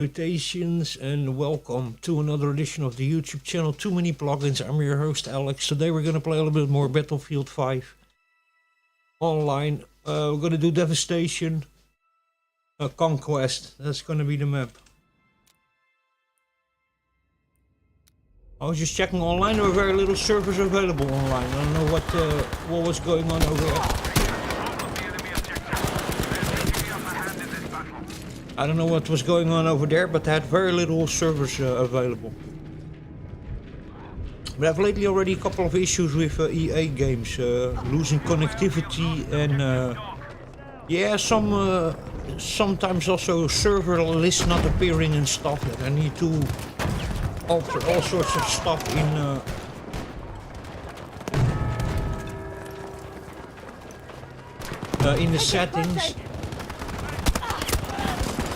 Salutations and welcome to another edition of the YouTube channel Too Many Plugins. I'm your host Alex. Today we're gonna play a little bit more Battlefield 5 online. We're gonna do Devastation, Conquest. That's gonna be the map. I was just checking online. There were very little servers available online. I don't know what was going on over there. I don't know what was going on over there, but they had very little servers available. We have lately already a couple of issues with EA games, losing connectivity and yeah, sometimes also server lists not appearing and stuff. That I need to alter all sorts of stuff in the settings.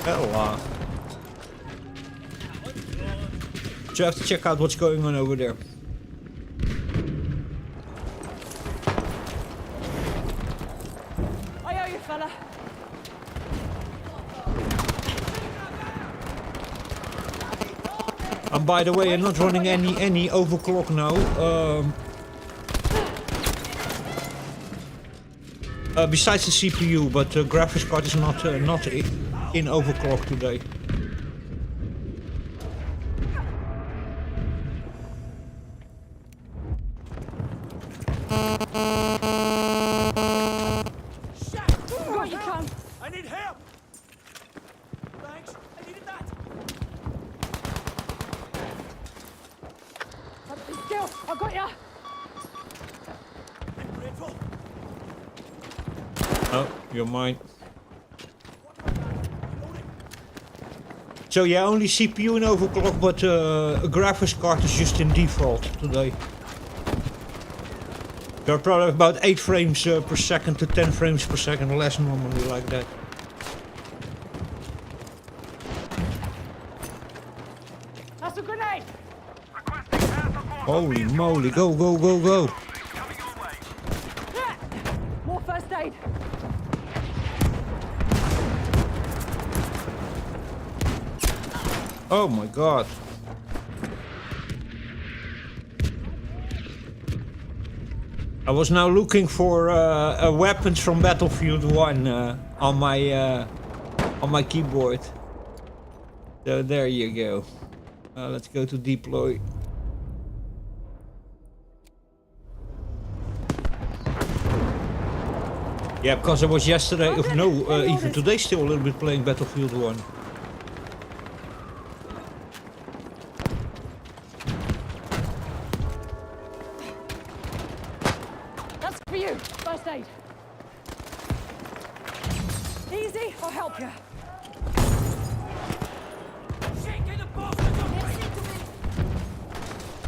Hell, so I have to check out what's going on over there. I owe you, fella. And by the way, I'm not running any overclock now. Besides the CPU, but the graphics card is not in overclock today. Got you, cunt. I need help! Thanks, I needed that! Still, I got ya. I'm grateful. Oh, you're mine. So yeah, only CPU in overclock, but a graphics card is just in default today. There are probably about 8 frames per second to 10 frames per second, less normally like that. That's a grenade. Holy moly, go, go, go, go. More first aid. Oh my god. I was now looking for weapons from Battlefield 1 on my keyboard. So there you go. Let's go to deploy. Yeah, because I was yesterday, even today still a little bit playing Battlefield 1. That's for you. First aid. Easy, I'll help you.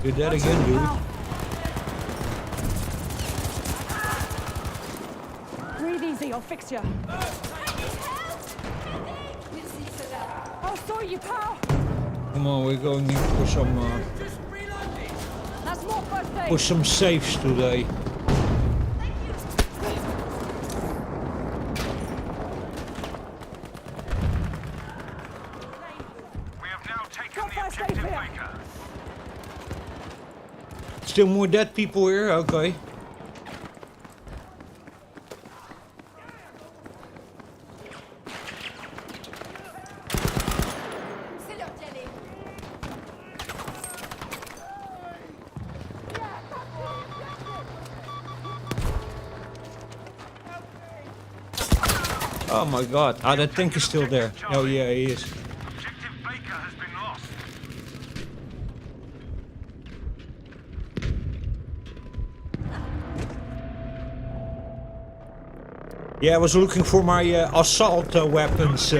Do that again, dude. Breathe easy, I'll fix you. I'll sort you, pal. Come on, we're going in for some That's more first aid. safes today. We have now taken Got the first aid objective here. Baker. Still more dead people here, okay. Oh my god, that tank is still there. Oh yeah, he is. Objective Baker has been lost. Yeah, I was looking for my assault weapons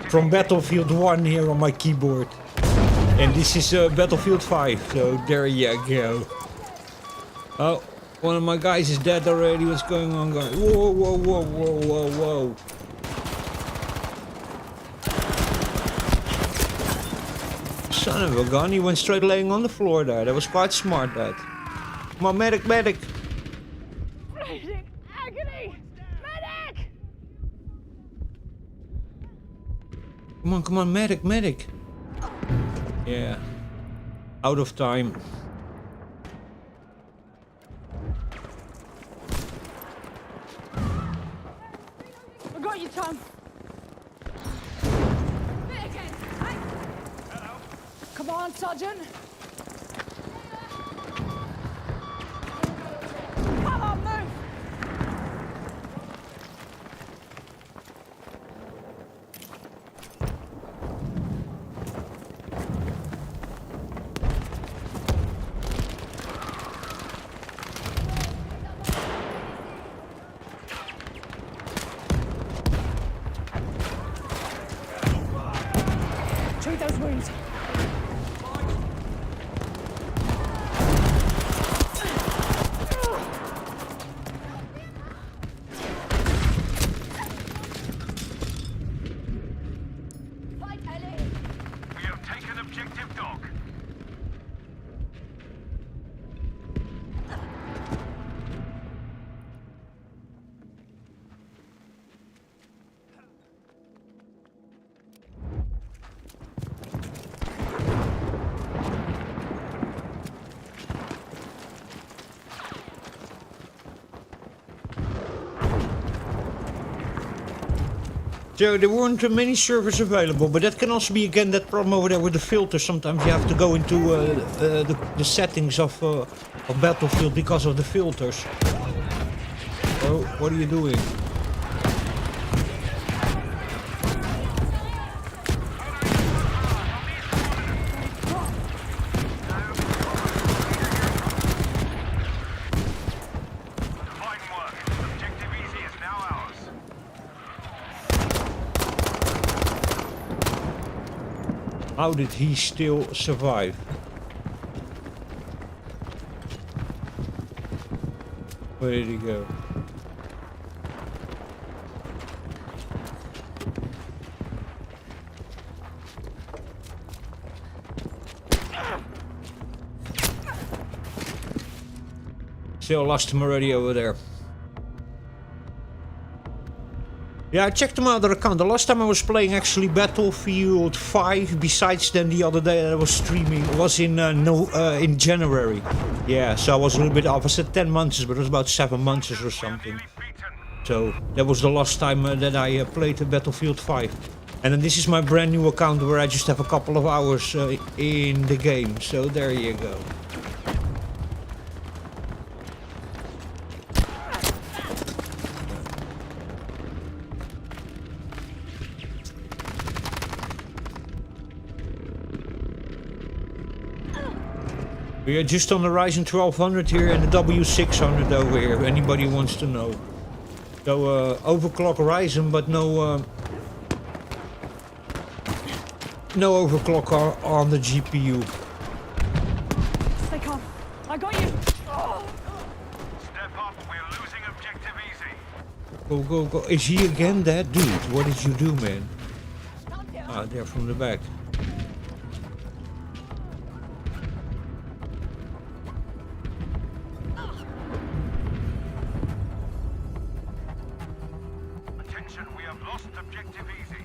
from Battlefield 1 here on my keyboard. And this is Battlefield 5, so there you go. Oh, one of my guys is dead already. What's going on, guys? Whoa, whoa, whoa, whoa, whoa, whoa. Son of a gun, he went straight laying on the floor there. That was quite smart, that. Come on, medic, medic. Breathing agony. Medic. come on, medic, medic. Yeah. Out of time. I got you, Tom. Come on, Sergeant. Come on, move. Treat those wounds. We have taken objective dog. So there weren't many servers available, but that can also be again that problem over there with the filter. Sometimes you have to go into the settings of Battlefield because of the filters. Oh, what are you doing? Fine work. Objective easy is now ours. How did he still survive? Where did he go? Still lost him already over there. Yeah, I checked my other account. The last time I was playing actually Battlefield 5, besides then the other day that I was streaming, was in in January. Yeah, so I was a little bit off. I said 10 months, but it was about 7 months or something. So that was the last time that I played Battlefield 5. And then this is my brand new account where I just have a couple of hours in the game. So there you go. We are just on the Ryzen 1200 here and the W600 over here, if anybody wants to know. So overclock Ryzen, but no no overclock on the GPU. Stay calm. I got you. Oh. Step up. We're losing objective easy. Go, go, go. Is he again that dude? What did you do, man? Ah, there from the back. Attention, we have lost objective easy.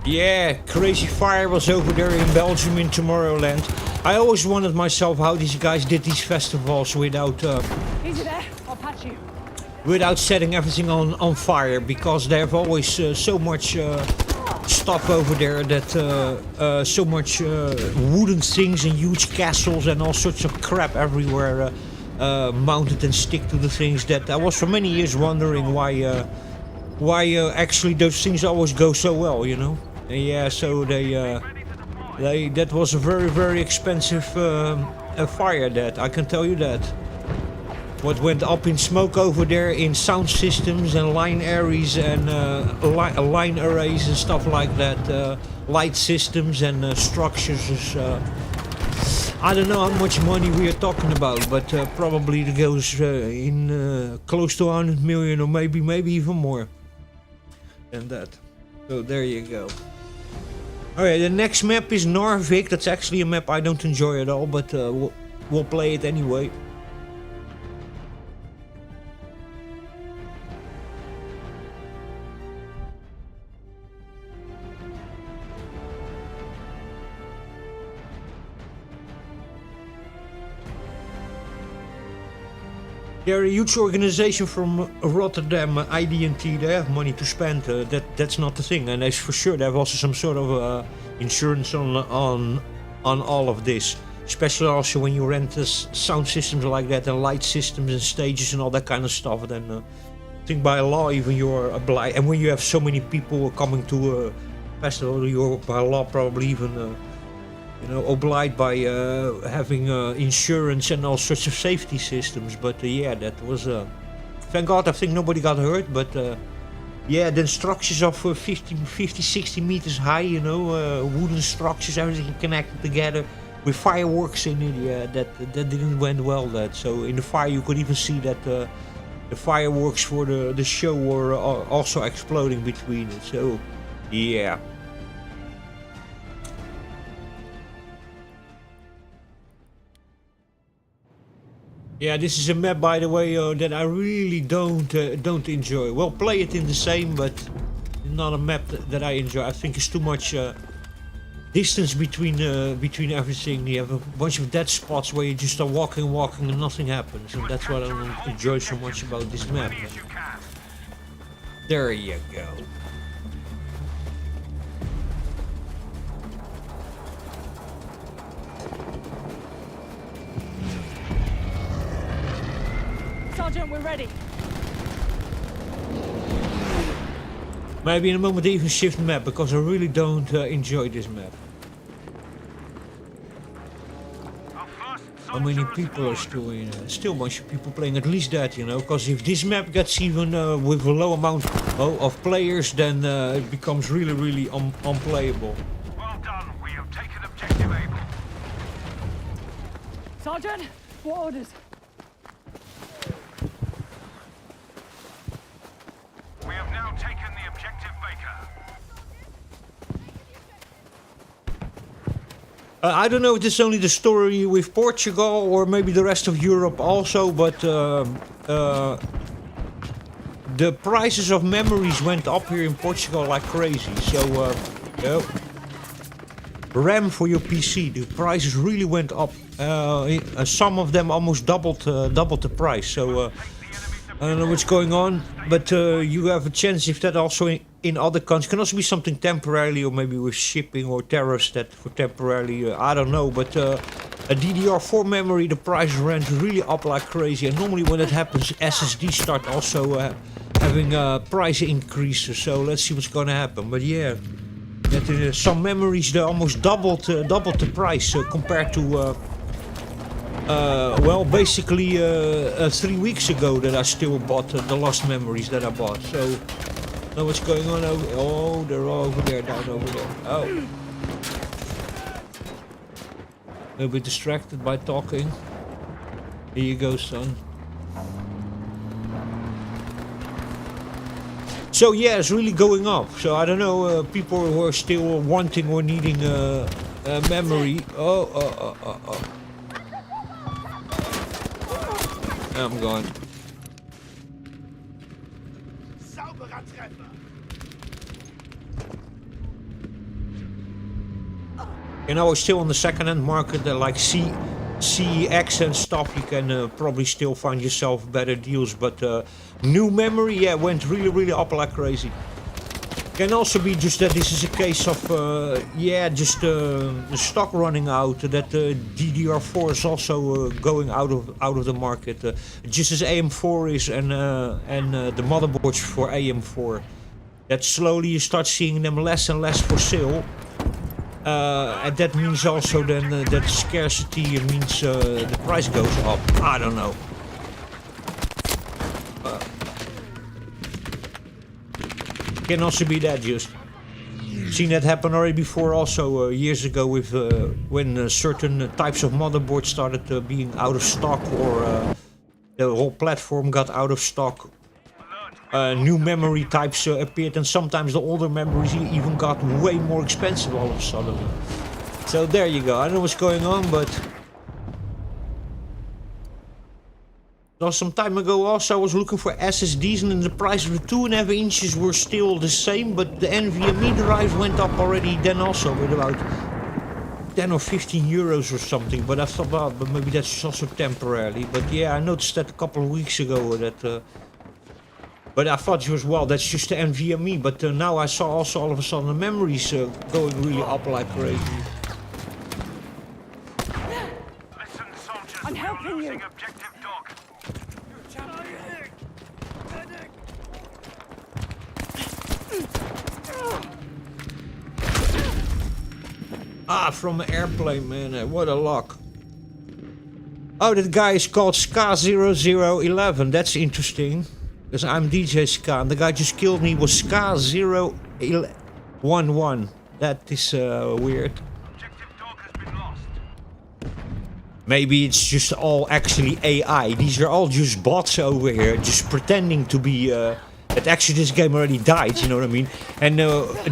Yeah, Crazy Fire was over there in Belgium in Tomorrowland. I always wondered myself how these guys did these festivals without Easy there. I'll patch you. without setting everything on fire, because they have always so much stuff over there that so much wooden things and huge castles and all sorts of crap everywhere mounted and stick to the things, that I was for many years wondering why actually those things always go so well, you know. And yeah, so that was a very expensive fire, that I can tell you that. What went up in smoke over there in sound systems and line arrays and line arrays and stuff like that, light systems and structures is, I don't know how much money we are talking about, but probably it goes in close to 100 million or maybe even more than that. So there you go. Alright, the next map is Narvik. That's actually a map I don't enjoy at all, but we'll play it anyway. They're a huge organization from Rotterdam, IDT. They have money to spend. That's not the thing, and for sure they have also some sort of insurance on all of this. Especially also when you rent sound systems like that and light systems and stages and all that kind of stuff. Then I think by law even you're obliged. And when you have so many people coming to a festival, you're by law probably even obliged by having insurance and all sorts of safety systems. But yeah, that was thank God I think nobody got hurt. But yeah, then structures of 50, 60 meters high, wooden structures, everything connected together with fireworks in it. Yeah, that didn't went well. So in the fire you could even see that the fireworks for the show were also exploding between it. So yeah. Yeah, this is a map, by the way, that I really don't enjoy. Well, play it in the same, but not a map that I enjoy. I think it's too much distance between everything. You have a bunch of dead spots where you just are walking, and nothing happens, and that's what I don't enjoy so much about this map. There you go. Sergeant, we're ready. Maybe in a moment even shift map, because I really don't enjoy this map. How many people are still in? Still a bunch of people playing, at least that, because if this map gets even with a low amount of players, then it becomes really unplayable. Well done. We have taken objective Able. Sergeant, what orders? We have now taken the objective Baker. I don't know if this is only the story with Portugal or maybe the rest of Europe also, but the prices of memories went up here in Portugal like crazy. So, RAM for your PC, the prices really went up. Some of them almost doubled the price. So I don't know what's going on, but you have a chance if that also in other countries. Can also be something temporarily, or maybe with shipping or tariffs that for temporarily, I don't know. But a DDR4 memory, the price went really up like crazy. And normally when that happens, SSD start also having price increases. So let's see what's going to happen. But yeah, that some memories they almost doubled the price compared to. Well, basically 3 weeks ago that I still bought the lost memories that I bought. So, know what's going on over? Oh, they're all over there, down over there. Oh, a little bit distracted by talking. Here you go, son. So yeah, it's really going up. So I don't know, people who are still wanting or needing memory. Oh. I'm gone. Still on the second-hand market, like CEX and stuff, you can probably still find yourself better deals. But new memory, yeah, went really up like crazy. Can also be just that this is a case of, just the stock running out. That DDR4 is also going out of the market, just as AM4 is, and the motherboards for AM4. That slowly you start seeing them less and less for sale, and that means also then that scarcity means the price goes up. I don't know. Can also be that just. Seen that happen already before also years ago with when certain types of motherboards started being out of stock, or the whole platform got out of stock. New memory types appeared, and sometimes the older memories even got way more expensive all of a sudden. So there you go. I don't know what's going on, but some time ago also I was looking for SSDs, and the price of the 2.5 inches were still the same, but the NVMe drive went up already then also with about 10 or 15 euros or something, but I thought, well, but maybe that's also temporarily. But yeah, I noticed that a couple of weeks ago that. But I thought it was, well, that's just the NVMe. But now I saw also all of a sudden the memories going really up like crazy. Listen, soldiers, I'm we helping are you. losing objective dog. Ah, from an airplane, man. What a luck. Oh, that guy is called Ska0011. That's interesting. Because I'm DJ Ska. And the guy just killed me was Ska011. That is weird. Objective dog has been lost. Maybe it's just all actually AI. These are all just bots over here. Just pretending to be... that actually this game already died, you know what I mean? And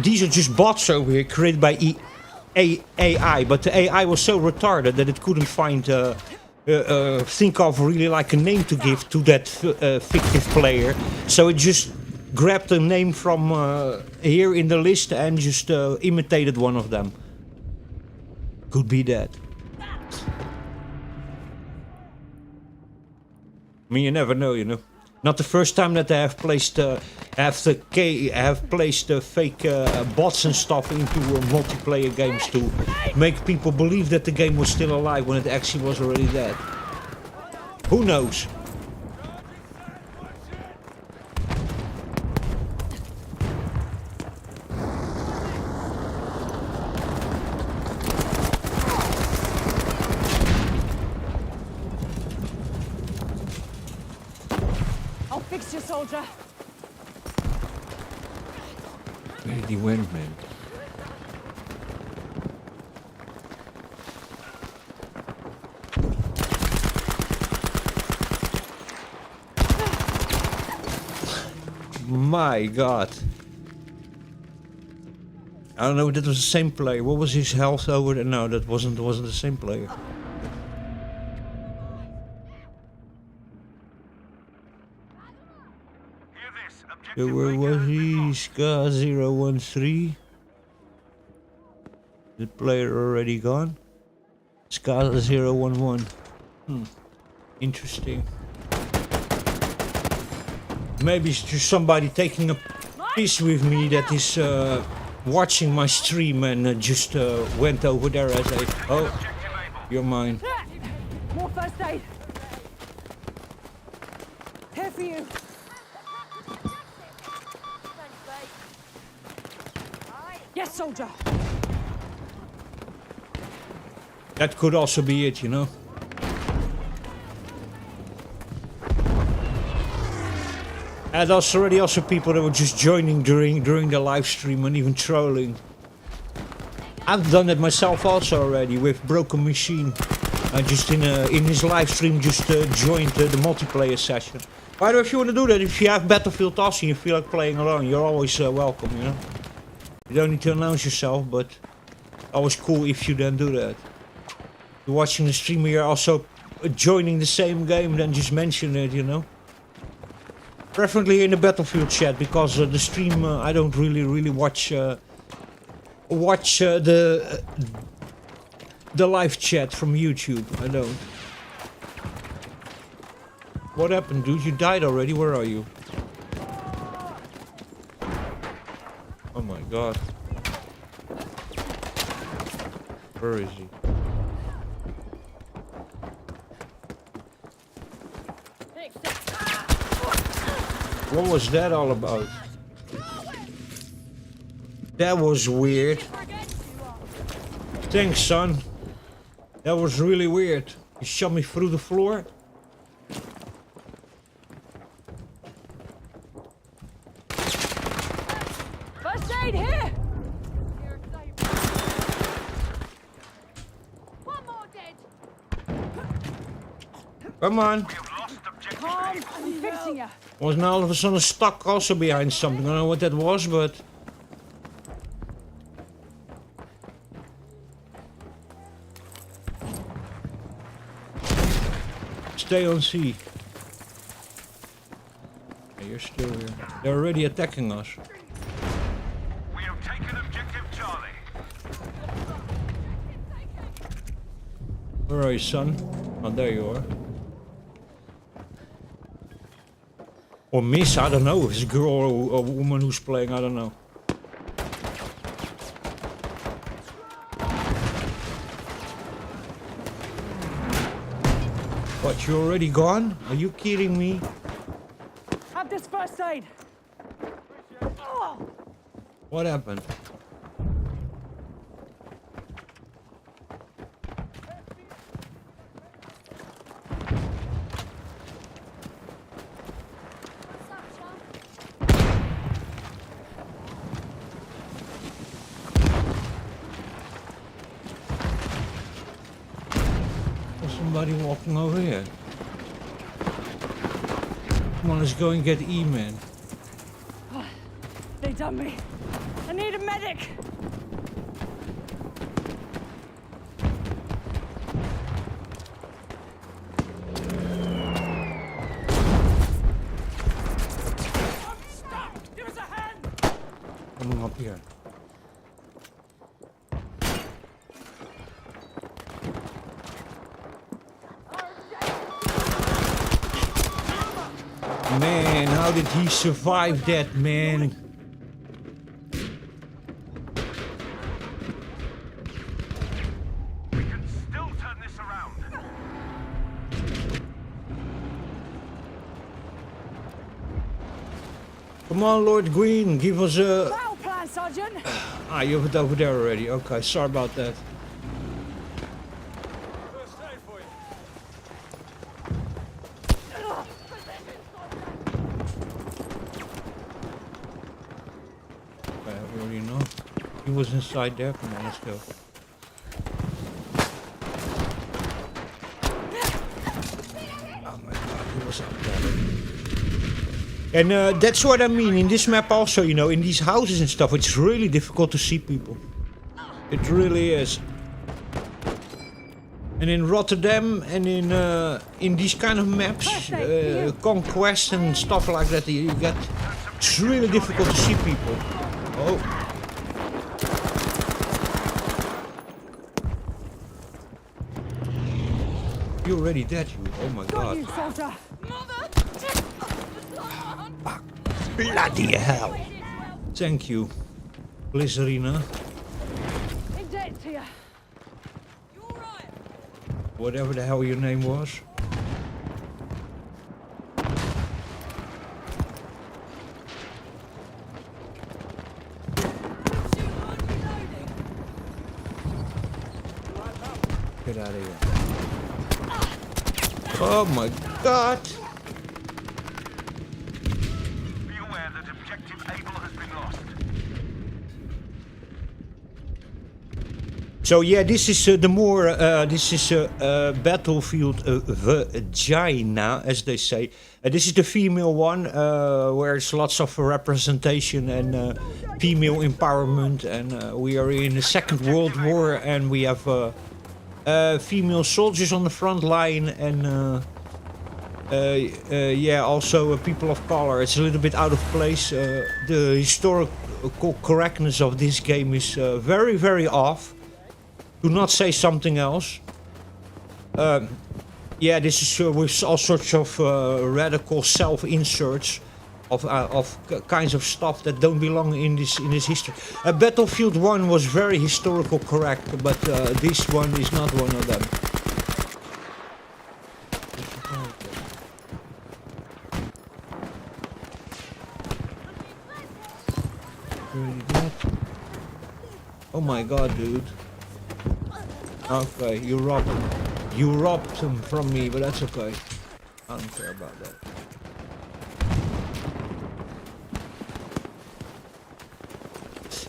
these are just bots over here created by AI. But the AI was so retarded that it couldn't find... think of really like a name to give to that fictive player, so it just grabbed a name from here in the list and just imitated one of them. Could be that. I mean, you never know, you know. Not the first time that they have placed fake bots and stuff into multiplayer games to make people believe that the game was still alive when it actually was already dead. Who knows? I'll fix you, soldier. Where did he went, man? My God. I don't know if that was the same player. What was his health over there? No, that wasn't the same player. Hear this. So Objective where Baker was has been he? lost. Ska013. The player already gone. Ska011. Interesting. Maybe it's just somebody taking a piece with me that is watching my stream and just went over there as a... Oh, you're mine. More first aid. Here for you. Yes, soldier. That could also be it, you know. And there's already also people that were just joining during the live stream and even trolling. I've done it myself also already with Broken Machine. I just in his live stream just joined the multiplayer session. By the way, if you want to do that, if you have Battlefield also and you feel like playing alone, you're always welcome, you know. You don't need to announce yourself, but always cool if you then do that. You're watching the stream, you're also joining the same game, then just mention it, you know. Preferably in the Battlefield chat, because the stream I don't really watch the live chat from YouTube. I don't. What happened, dude? You died already? Where are you? Oh my God. Where is he? What was that all about? That was weird. Thanks, son. That was really weird. You shot me through the floor. First aid here. One more dead. Come on. We have lost objective Calm. Baker. I'm fixing you. Was now all of a sudden stuck also behind something. I don't know what that was, but... Stay on C. Yeah, you're still here. They're already attacking us. We have taken objective Charlie. Where are you, son? Oh, there you are. Or miss, I don't know. If it's a girl or a woman who's playing, I don't know. What, you already gone? Are you kidding me? Have this first aid. Oh, What happened? There's somebody walking over here. Come on, let's go and get E-Man. they done me. I need a medic. Stop! Give us a hand! Coming up here. Man, how did he survive that, man? We can still turn this around. Come on, Lord Green, give us a... Battle plan, Sergeant. Ah, you have it over there already. Okay, sorry about that. First aid for you. Okay, I already know. He was inside there. Come on, let's go. Oh my god, he was up there. And that's what I mean. In this map also, you know, in these houses and stuff, it's really difficult to see people. It really is. And in Rotterdam and in these kind of maps, conquest and stuff like that, you get, it's really difficult to see people. Oh. You're already dead, you. Oh my Got god. you, soldier. Bloody hell. Thank you, Blizzarina. In debt to you. Whatever the hell your name was. Get out of here. Oh my god. Be aware that objective Able has been lost. So yeah, this is the more, this is Battlefield Vagina, as they say. This is the female one, where it's lots of representation and female empowerment. And we are in the Second World War, and we have female soldiers on the front line, and yeah, also people of color. It's a little bit out of place. The historical correctness of this game is very, very off. Do not say something else. Yeah, this is with all sorts of radical self-inserts of kinds of stuff that don't belong in this history. Battlefield 1 was very historical correct, but this one is not one of them. Oh my god, dude. Okay, you robbed him. You robbed him from me, but that's okay. I don't care about that.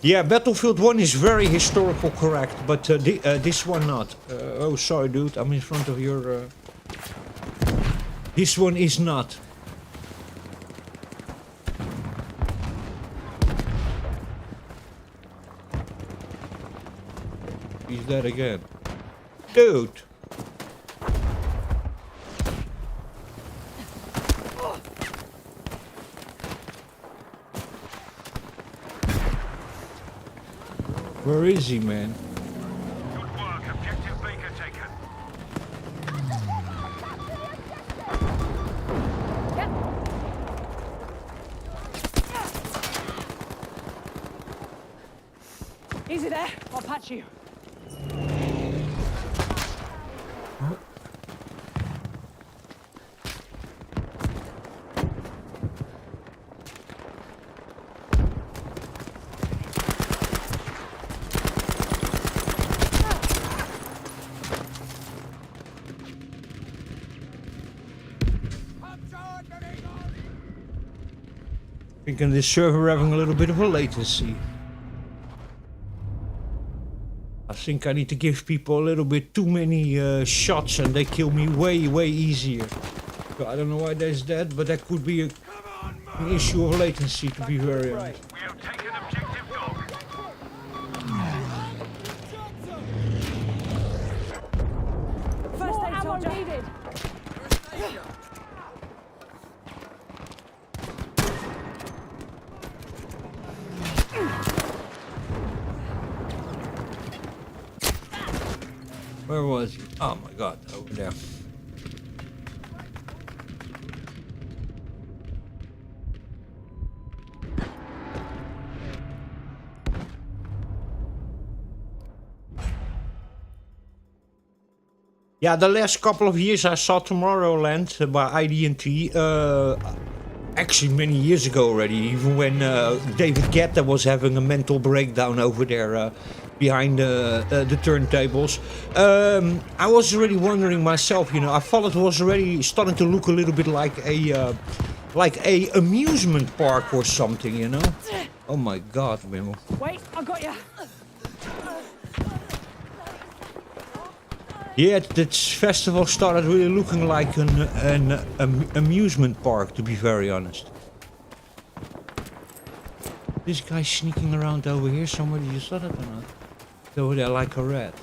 Yeah, Battlefield 1 is very historical correct, but this one not. Oh, sorry, dude. I'm in front of your... This one is not. He's dead again. Dude! Where is he, man? Good work. Objective Baker taken. Easy there. I'll patch you. I think on this server having a little bit of a latency. I think I need to give people a little bit too many shots and they kill me way easier. So I don't know why there's that, but that could be an issue of latency, to be very honest. We have taken objective dog. First aid soldier needed. Where was he? Oh my god, over there. Yeah, the last couple of years I saw Tomorrowland by ID&T. Actually many years ago already, even when David Guetta was having a mental breakdown over there behind the turntables. I was already wondering myself, you know, I thought it was already starting to look a little bit like a amusement park or something, you know. Oh my god, Mimo. Wait, I got you. Yeah, that festival started really looking like an amusement park, to be very honest. This guy's sneaking around over here somewhere. Did you saw that or not? Over there like a rat.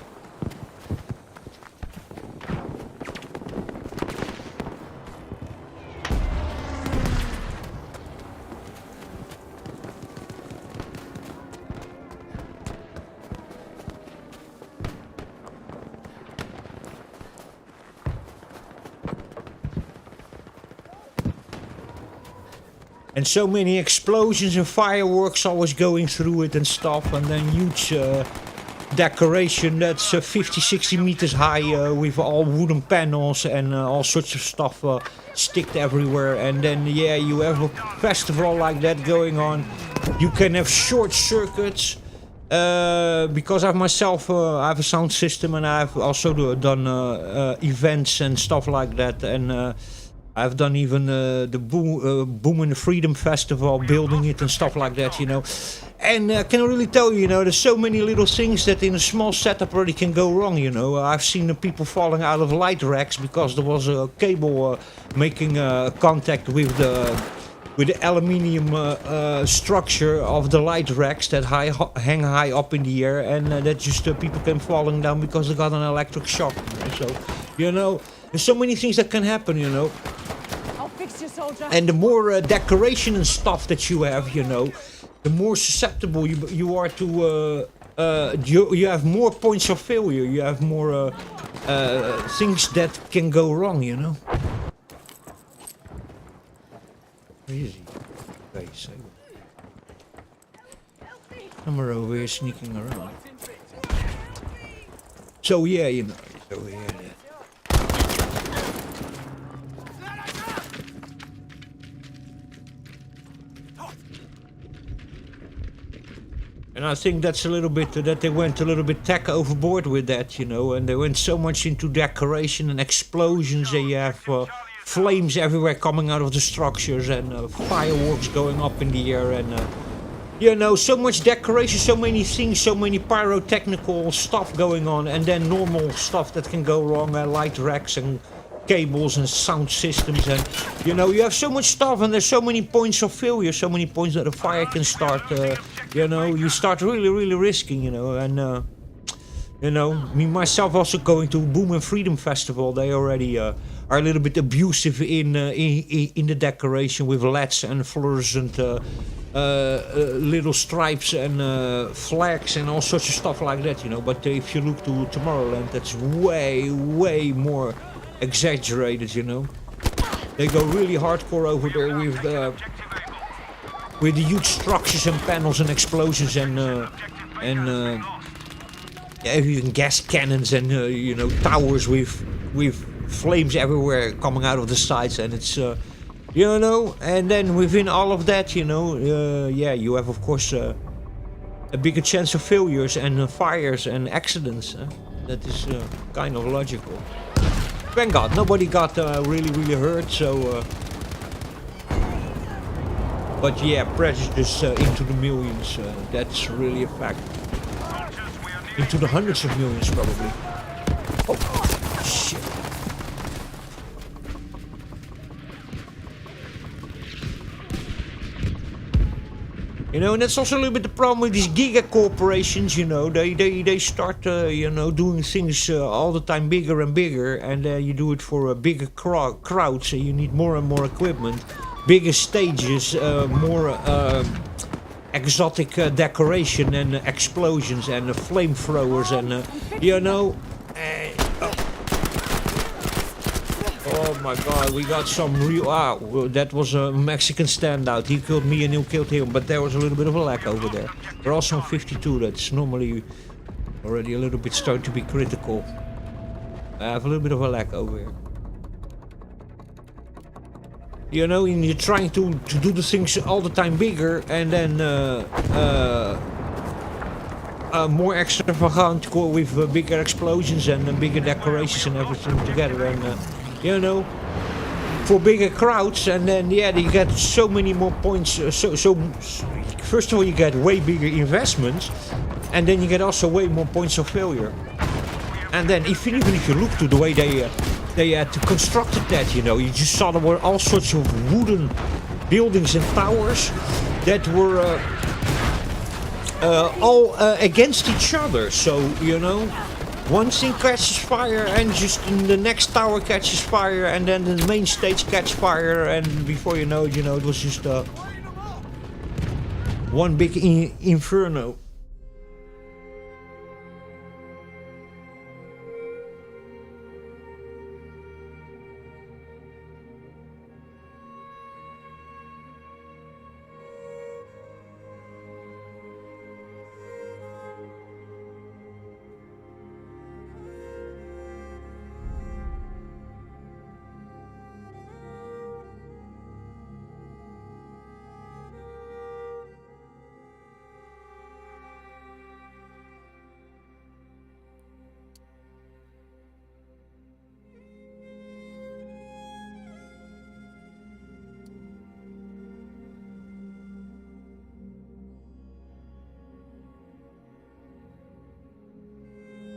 And so many explosions and fireworks always going through it and stuff, and then huge decoration that's 50-60 meters high with all wooden panels and all sorts of stuff sticked everywhere. And then yeah, you have a festival like that going on. You can have short circuits because I myself I have a sound system, and I've also done events and stuff like that, and I've done even the Boom and the Freedom Festival, building it and stuff like that, you know. And I can really tell you, you know, there's so many little things that in a small setup already can go wrong, you know. I've seen the people falling out of light racks because there was a cable making contact with the aluminium structure of the light racks that hang high up in the air, and that just people came falling down because they got an electric shock. So, you know, there's so many things that can happen, you know. I'll fix you, soldier. And the more decoration and stuff that you have, you know, the more susceptible you are to. You have more points of failure. You have more things that can go wrong, you know. Where is he? Okay, so somewhere over here sneaking around. So yeah, you know, he's over here. And I think that's a little bit that they went a little bit tech overboard with that, you know, and they went so much into decoration and explosions. They have flames everywhere coming out of the structures, and fireworks going up in the air, and you know, so much decoration, so many things, so many pyrotechnical stuff going on, and then normal stuff that can go wrong, light racks and cables and sound systems, and you know, you have so much stuff, and there's so many points of failure, so many points that a fire can start. You know, you start really risking, you know, and you know, me myself also going to Boom and Freedom Festival. They already are a little bit abusive in the decoration with LEDs and fluorescent little stripes and flags and all sorts of stuff like that, you know. But if you look to Tomorrowland, that's way more exaggerated, you know. They go really hardcore over there with the huge structures and panels and explosions and and yeah, even gas cannons and you know, towers with flames everywhere coming out of the sides, and it's you know, and then within all of that, you know, yeah, you have of course a bigger chance of failures and fires and accidents. That is kind of logical. Thank God nobody got really hurt, so but yeah, prejudice into the millions, that's really a fact. Into the hundreds of millions probably. Oh shit. You know, and that's also a little bit the problem with these giga corporations. You know, they start you know, doing things all the time bigger and bigger, and you do it for a bigger crowd, so you need more and more equipment, bigger stages, more exotic decoration and explosions and flamethrowers and you know. Oh my God, we got some real... well, that was a Mexican standout. He killed me and you killed him, but there was a little bit of a lag over there. We're also on 52, that's normally already a little bit starting to be critical. I have a little bit of a lag over here. You know, and you're trying to do the things all the time bigger, and then more extravagant with bigger explosions and bigger decorations and everything together, and you know, for bigger crowds, and then yeah, you get so many more points. So first of all, you get way bigger investments, and then you get also way more points of failure. And then even if you look to the way they had constructed that, you know, you just saw there were all sorts of wooden buildings and towers that were all against each other. So you know, one thing catches fire, and just the next tower catches fire, and then the main stage catches fire, and before you know, it was just one big inferno.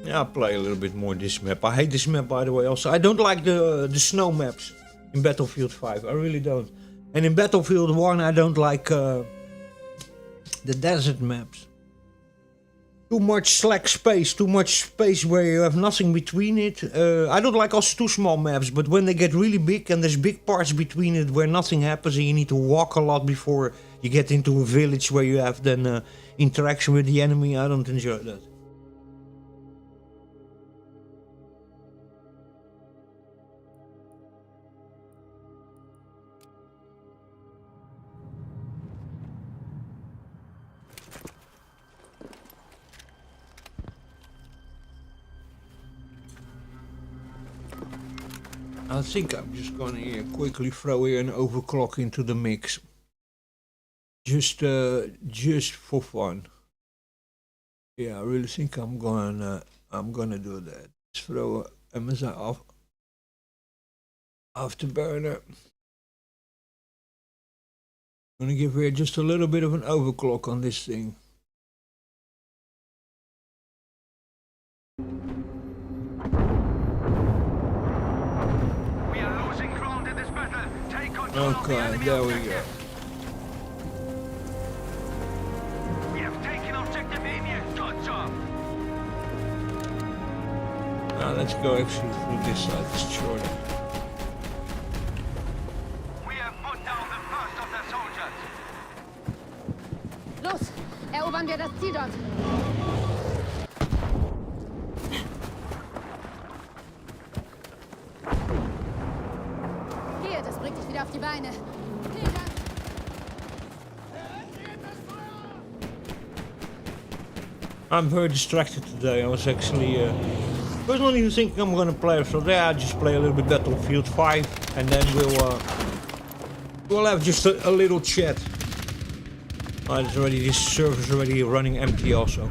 Yeah, I'll play a little bit more this map. I hate this map, by the way, also. I don't like the snow maps in Battlefield 5. I really don't. And in Battlefield 1, I don't like the desert maps. Too much slack space, too much space where you have nothing between it. I don't like also too small maps, but when they get really big and there's big parts between it where nothing happens and you need to walk a lot before you get into a village where you have then interaction with the enemy, I don't enjoy that. I think I'm just gonna quickly throw here an overclock into the mix, just for fun. Yeah, I really think I'm gonna do that. Just throw a MSI off afterburner. I'm gonna give here just a little bit of an overclock on this thing. Okay, there we go. We have taken objective Amy. Good job. Now let's go actually through this side. It's shorter. We have put down the first of their soldiers. Los, erobern wir das Ziel dort. Hier, das bringt dich wieder auf die Beine. Vielen Dank. I'm very distracted today. I was actually was not even thinking I'm gonna play, so there I just play a little bit Battlefield 5, and then we'll have just a little chat. It's already, this server's already running empty also.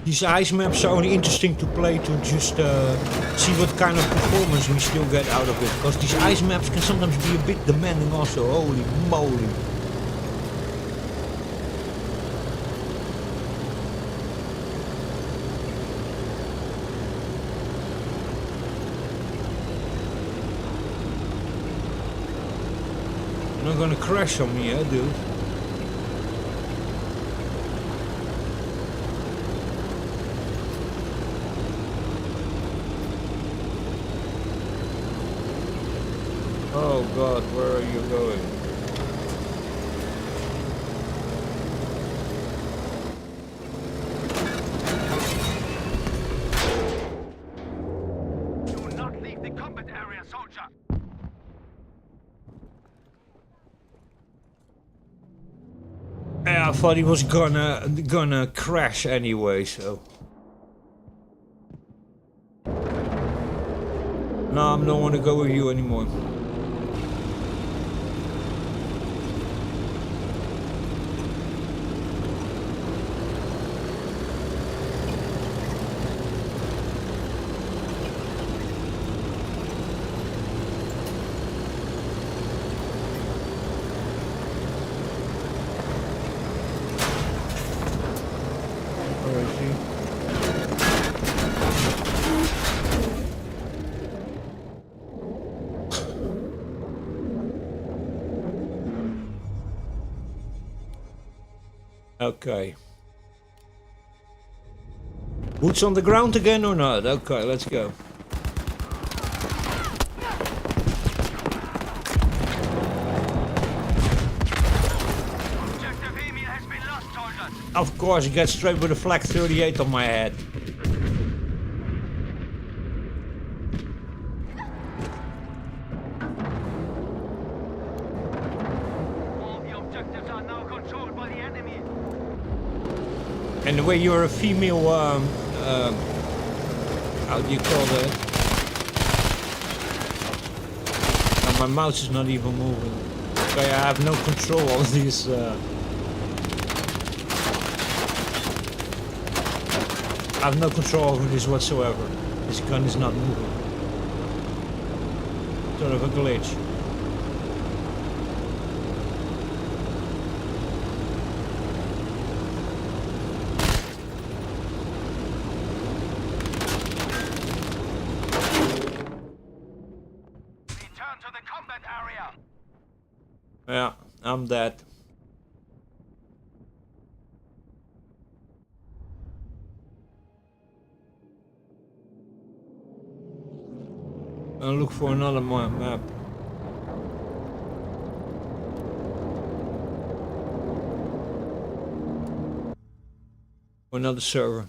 These ice maps are only interesting to play to just see what kind of performance we still get out of it. Because these ice maps can sometimes be a bit demanding also, holy moly. You're not gonna crash on me, dude? Oh God, where are you going? Do not leave the combat area, soldier. Yeah, I thought he was gonna crash anyway, so. No, I don't want to go with you anymore. Where is he? Okay. Boots on the ground again or not? Okay, let's go. Objective email has been lost, soldiers. Of course, get straight with a flak 38 on my head. All the objectives are now controlled by the enemy. And the way you're a female, how do you call that? My mouse is not even moving. Okay, I have no control of these. I have no control over this whatsoever. This gun is not moving. Sort of a glitch. Return to the combat area. Yeah, I'm dead. I'll look for another map. Or another server.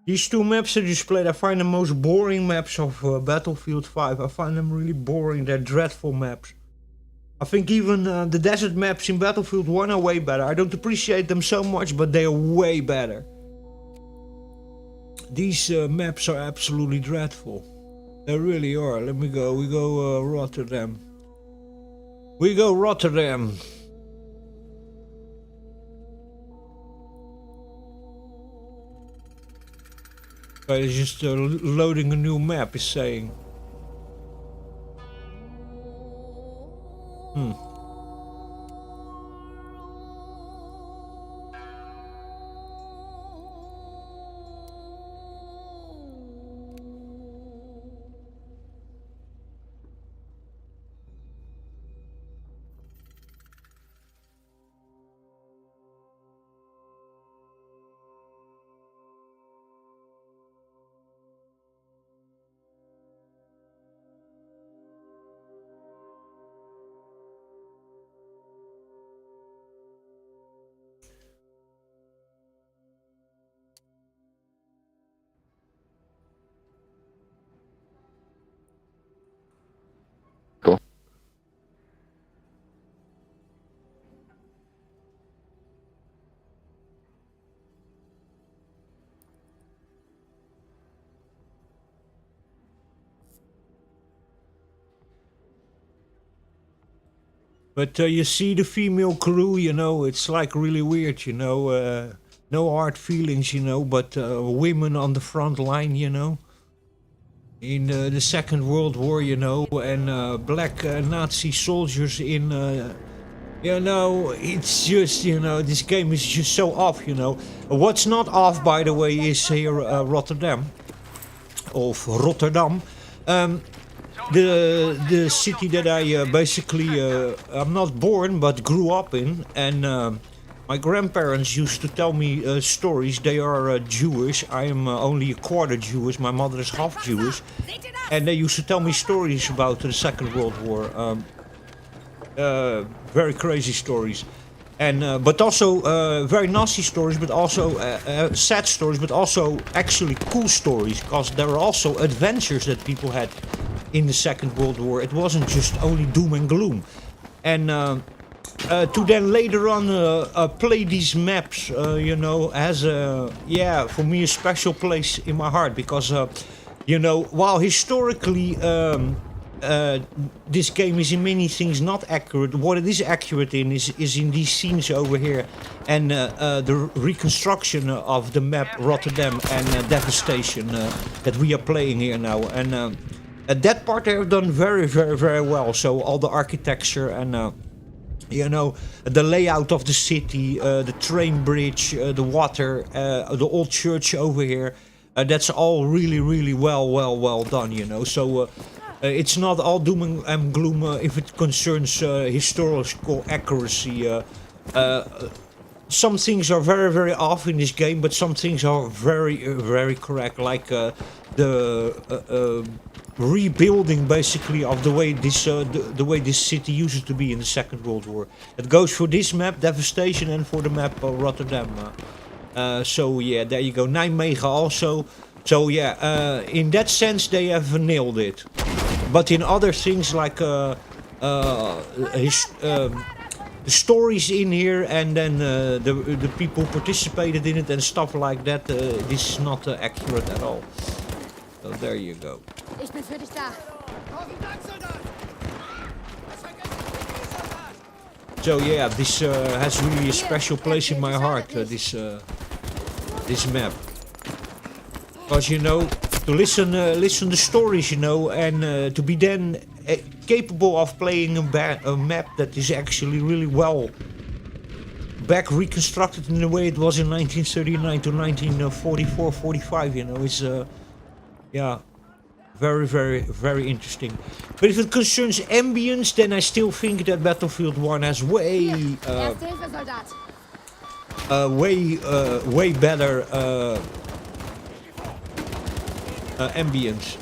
These two maps that you played, I find the most boring maps of Battlefield 5. I find them really boring, they're dreadful maps. I think even the desert maps in Battlefield 1 are way better. I don't appreciate them so much, but they are way better. These maps are absolutely dreadful. They really are. Let me go. We go Rotterdam. We go Rotterdam. Okay, it's just loading a new map, is saying. But you see the female crew, you know, it's like really weird, you know. No hard feelings, you know, but women on the front line, you know. In the Second World War, you know, and black Nazi soldiers in, you know, it's just, you know, this game is just so off, you know. What's not off, by the way, is here Rotterdam, of Rotterdam. The city that I basically, I'm not born, but grew up in, and my grandparents used to tell me stories. They are Jewish. I am only a quarter Jewish. My mother is half Jewish. And they used to tell me stories about the Second World War. Very crazy stories. And but also very nasty stories, but also sad stories, but also actually cool stories. Because there were also adventures that people had in the Second World War. It wasn't just only doom and gloom. And to then later on play these maps, you know, has yeah, for me a special place in my heart, because you know, while historically this game is in many things not accurate, what it is accurate in is in these scenes over here, and the reconstruction of the map Rotterdam and Devastation that we are playing here now. And that part they have done very, very, very well. So all the architecture and you know, the layout of the city, the train bridge, the water, the old church over here. That's all really, really well done, you know. So it's not all doom and gloom if it concerns historical accuracy. Some things are very, very off in this game, but some things are very, very correct. Like the rebuilding, basically, of the way this city used to be in the Second World War. It goes for this map, Devastation, and for the map Rotterdam. So yeah, there you go. Nijmegen also. So yeah, in that sense they have nailed it. But in other things like the stories in here, and then the people participated in it and stuff like that, this is not accurate at all. So there you go. Ich bin für dich da. So yeah, this has really a special place in my heart. This map, because you know, to listen the stories, you know, and to be then capable of playing a map that is actually really well back reconstructed in the way it was in 1939 to 1944-45. You know, it's yeah, very, very, very interesting. But if it concerns ambience, then I still think that Battlefield 1 has way way better ambience.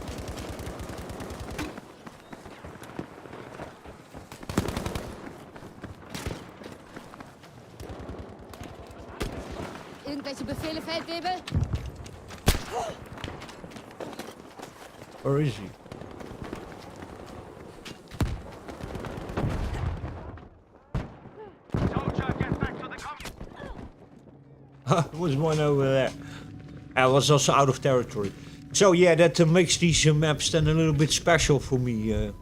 Irgendwelche Befehle, Feldwebel? Where is he? Soldier, get back to the There was one over there. I was also out of territory. So yeah, that makes these maps then a little bit special for me.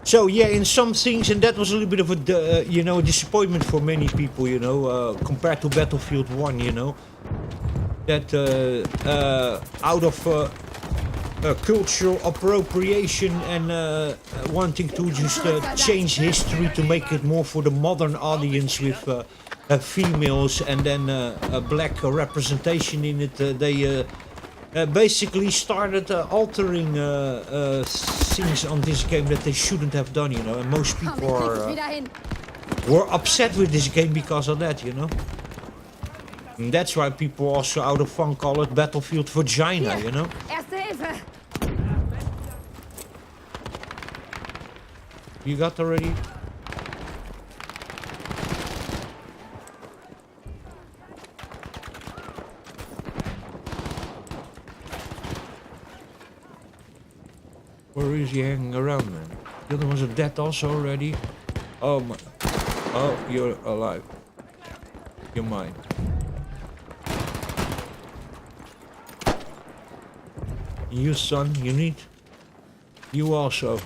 So yeah, in some things, and that was a little bit of a, you know, disappointment for many people, you know, compared to Battlefield 1, you know, that out of cultural appropriation and wanting to just change history to make it more for the modern audience with females and then a black representation in it, they basically started altering things on this game that they shouldn't have done, you know, and most people were upset with this game because of that, you know. And that's why people also out of fun call it Battlefield Vagina, you know. You got already? Where is he hanging around, man? The other ones are dead also already. Oh my. Oh, you're alive. You're mine. You, son, you need. You also.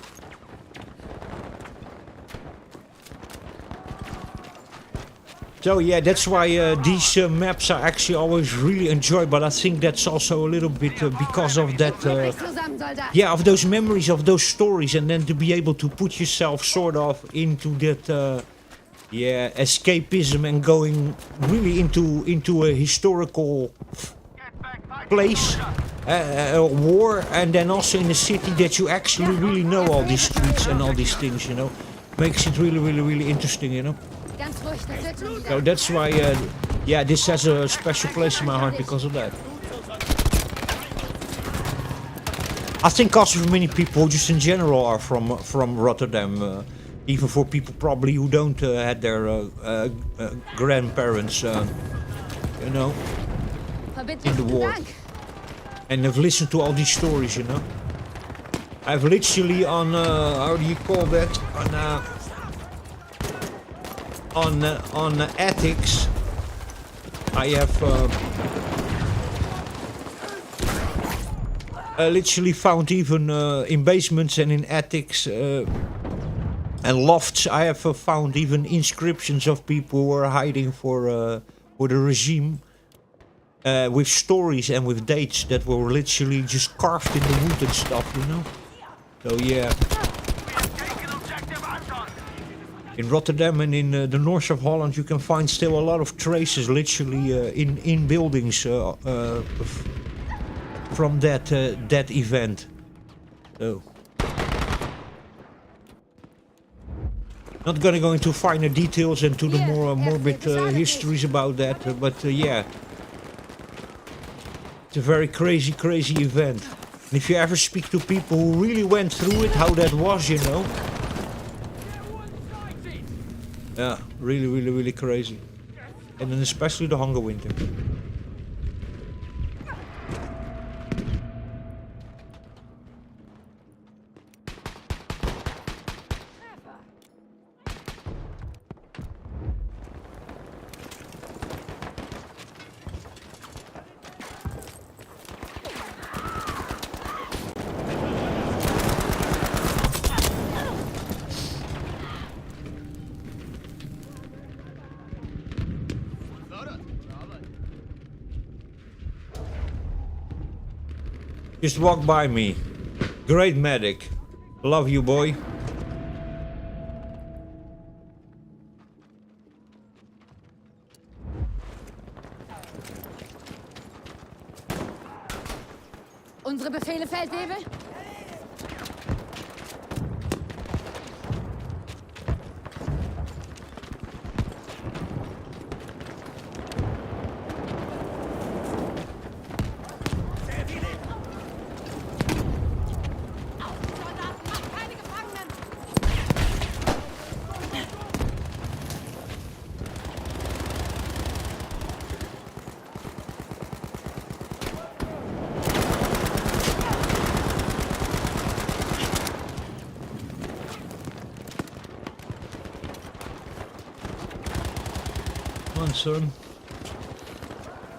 So yeah, that's why these maps are actually always really enjoyed. But I think that's also a little bit because of that. Zusammen, Soldat. Yeah, of those memories, of those stories, and then to be able to put yourself sort of into that. Yeah, escapism and going really into a historical place, war, and then also in a city that you actually really know all these streets and all these things, you know, makes it really interesting, you know. Ganz ruhig, das wird schon wieder. So that's why, yeah, this has a special place in my heart because of that. I think also for many people, just in general, are from Rotterdam. Even for people probably who don't had their grandparents, you know, in the war, and have listened to all these stories, you know. I've literally on how do you call that, on attics. I have literally found even in basements and in attics. And lofts, I have found even inscriptions of people who are hiding for the regime, with stories and with dates that were literally just carved in the wood and stuff, you know. So yeah, in Rotterdam and in the north of Holland, you can find still a lot of traces, literally in buildings from that event. So. Not gonna go into finer details and to the more morbid histories about that, but yeah, it's a very crazy event. And if you ever speak to people who really went through it, how that was, you know, yeah, really crazy. And then especially the Hunger Winter. Just walk by me. Great medic. Love you, boy. Unsere Befehle, Feldwebel? Come on, son.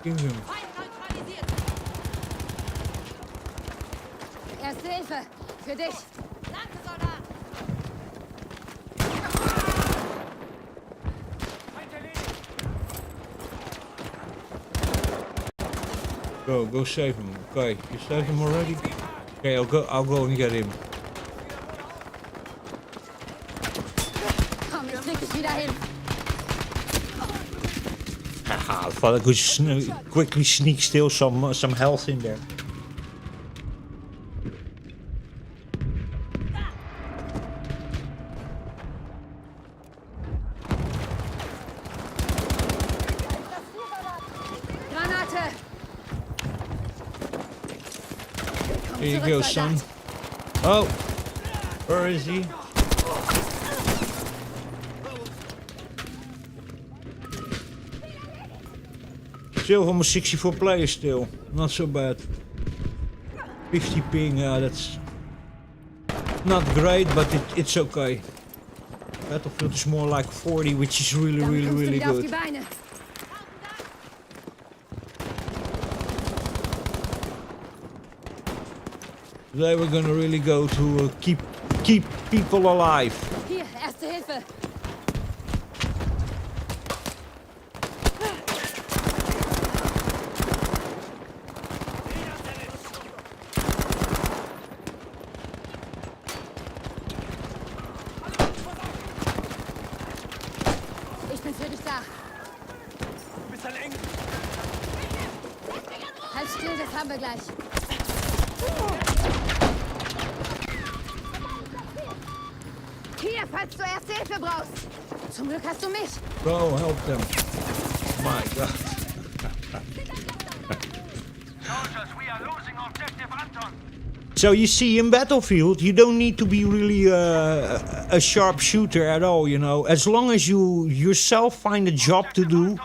Give him. Erste Hilfe. Für dich. Danke, Soldat. Go save him. Okay, you saved him already? Okay, I'll go and get him. Komm, ich krieg dich wieder hin. Haha, I thought I could quickly sneak steal some health in there. Granate. Here you go, son. Oh, where is he? Still from a 64 player still. Not so bad. 50 ping, that's not great, but it's okay. Battlefield is more like 40, which is really Wieder auf die good. Beine. Today we're gonna really go to keep people alive. Hier, erste Hilfe. Ich bin für dich da. Du bist ein Engel. Halt still, das haben wir gleich. Hier, falls du erste Hilfe brauchst. Zum Glück hast du mich. Go help them. My God. Soldiers, we are losing objective Anton. So you see, in Battlefield, you don't need to be really a sharp shooter at all, you know. As long as you yourself find a job to do,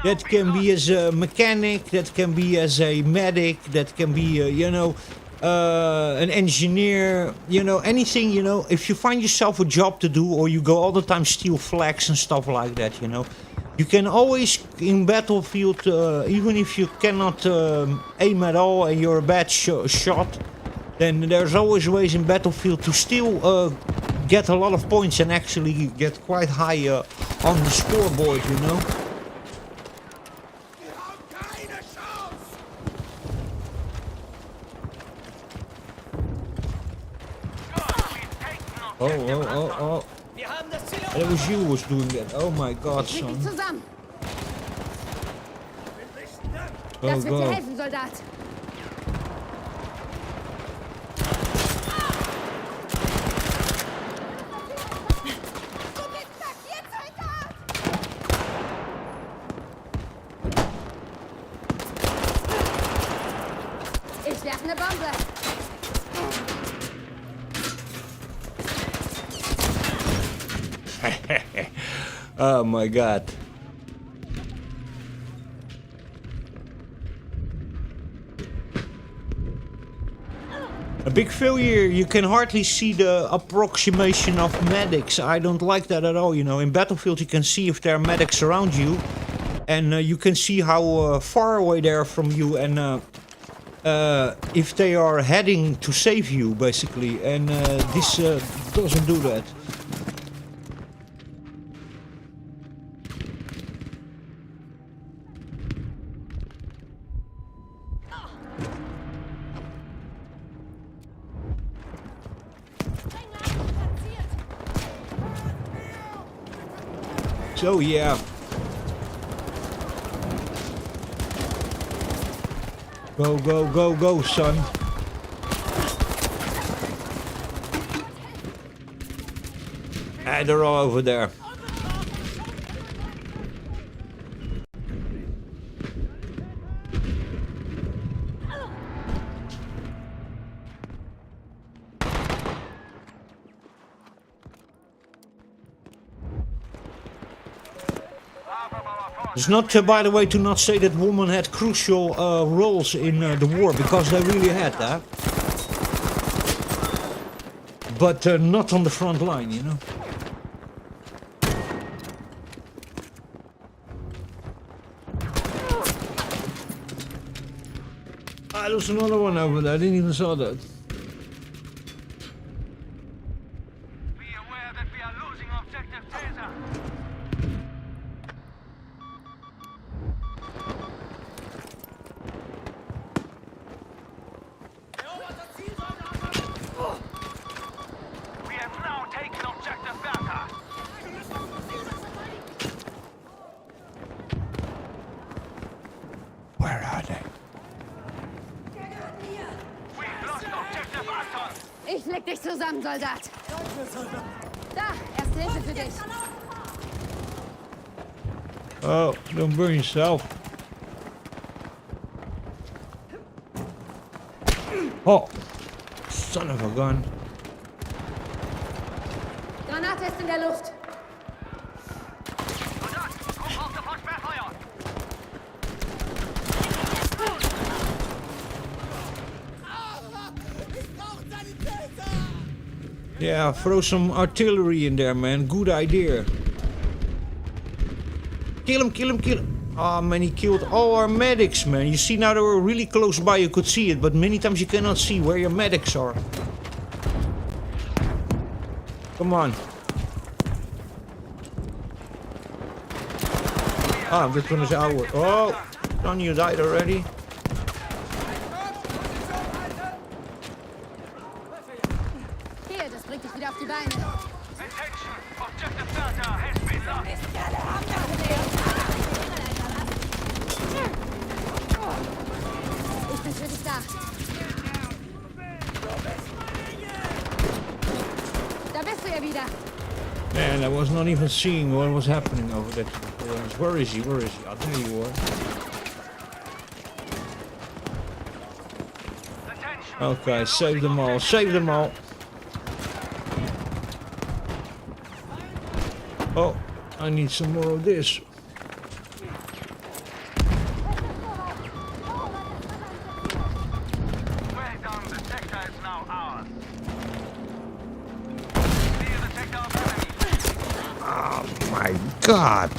that can be as a mechanic, that can be as a medic, that can be, you know, an engineer, you know, anything, you know. If you find yourself a job to do, or you go all the time steal flags and stuff like that, you know. You can always, in Battlefield, even if you cannot aim at all and you're a bad shot, then there's always ways in Battlefield to still get a lot of points and actually get quite high on the scoreboard, you know. Oh. Wir haben das Ziel It was you who was doing that. Oh my God, Krieg dich son. zusammen. Go, Das wird dir go. helfen, Soldat. Ich werfe eine Bombe. Oh my God. A big failure, you can hardly see the approximation of medics. I don't like that at all, you know. In Battlefield you can see if there are medics around you. And you can see how far away they are from you and if they are heading to save you, basically. And this doesn't do that. So yeah. Go, go, go, go, son. Ah, they're all over there. It's not, by the way, to not say that women had crucial roles in the war, because they really had that. But not on the front line, you know. Ah, there's another one over there. I didn't even saw that. Be aware that we are losing objective Caesar. We have now taken objective Bertha. Where are they? We've lost objective Anton. Ich leg dich zusammen, Soldat. Da, erste Hilfe für dich. Oh, don't burn yourself. Oh, son of a gun. Granate ist in der Luft. Soldat, komm auf sofort Sperrfeuer. Yeah, throw some artillery in there, man. Good idea. Kill him, kill him, kill him. Ah, man, he killed all our medics, man. You see, now they were really close by, you could see it, but many times you cannot see where your medics are. Come on. Ah, this one is our. Oh, John, you died already. Hier, das bringt dich wieder auf die Beine. Attention! Objective data has been lost. Ich bin für dich da. Da bist du ja wieder. Man, I was not even seeing what was happening over there. Where is he? Where is he? Oh, there you are. Attention! Okay, save them all. Save them all. Oh, I need some more of this. Well done, the sector is now ours. Clear the sector of enemy. Oh my God.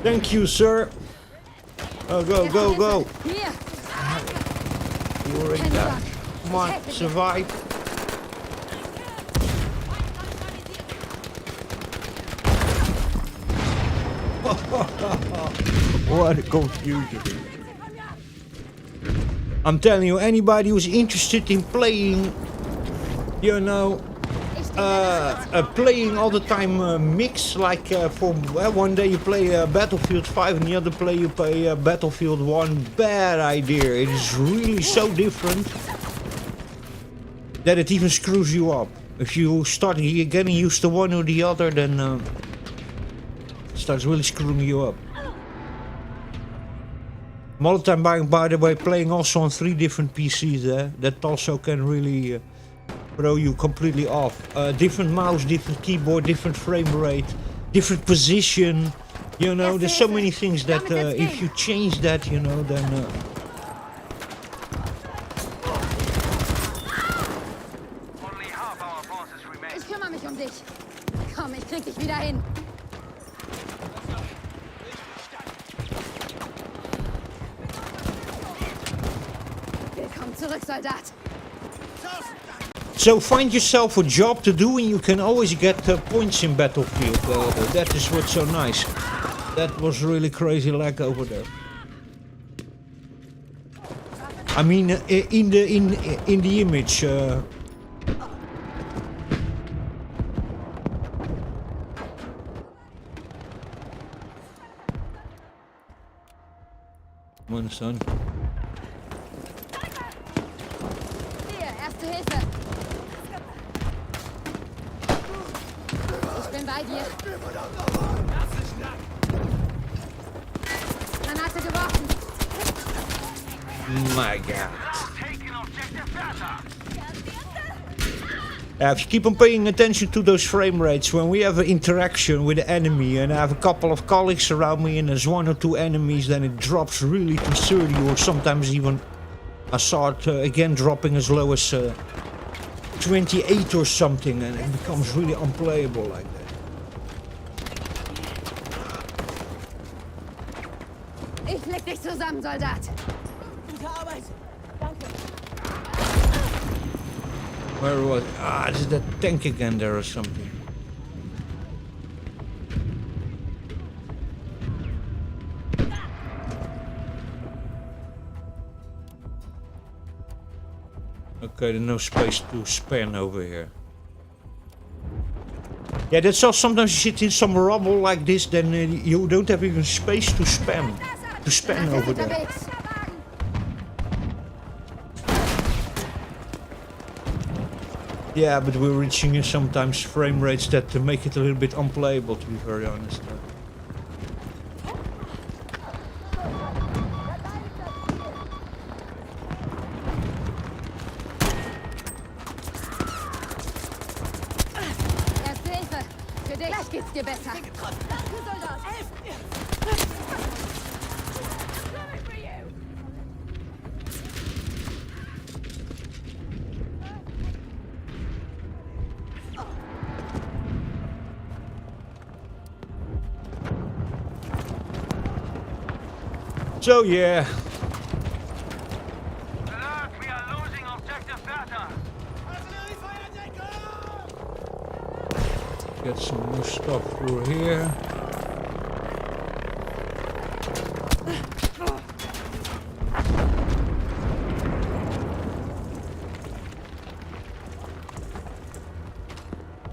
Thank you, sir. Oh, go, go, go. Hier. You already died. Come on, survive. What a confusion. I'm telling you, anybody who's interested in playing, you know, playing all the time mix, like for one day you play Battlefield 5 and the other play you play Battlefield 1, bad idea. It is really so different that it even screws you up. If you start getting used to one or the other, then it starts really screwing you up. I'm all the time, by the way, playing also on 3 different PCs that also can really throw you completely off. Different mouse, different keyboard, different frame rate, different position. You know, there's so many things that if you change that, you know, then... Only half our forces remain. Ich kümmere mich um dich. Komm, ich krieg dich wieder hin. Willkommen zurück, Soldat. So find yourself a job to do and you can always get points in Battlefield. That is what's so nice. That was really crazy lag over there. I mean, in the image. Come on, son. Hier, erste Hilfe. Ich bin bei dir. Granate geworfen. My God. Taking objective data. If you keep on paying attention to those frame rates, when we have an interaction with the enemy and I have a couple of colleagues around me and there's 1 or 2 enemies, then it drops really to 30 or sometimes even I saw it again dropping as low as 28 or something, and it becomes really unplayable like that. Ich leg dich zusammen, Soldat. Gute Arbeit. Danke. Where was it? Ah, is that tank again there or something? Okay, there's no space to span over here. Yeah, that's all. Sometimes you sit in some rubble like this, then you don't have even space to span over there. Unterwegs. Yeah, but we're reaching sometimes frame rates that make it a little bit unplayable, to be very honest. Erste Hilfe. Für dich. Gleich geht's dir besser. Danke, Soldat. Helf mir. So yeah, Alert, we are losing objective data. get some more stuff through here.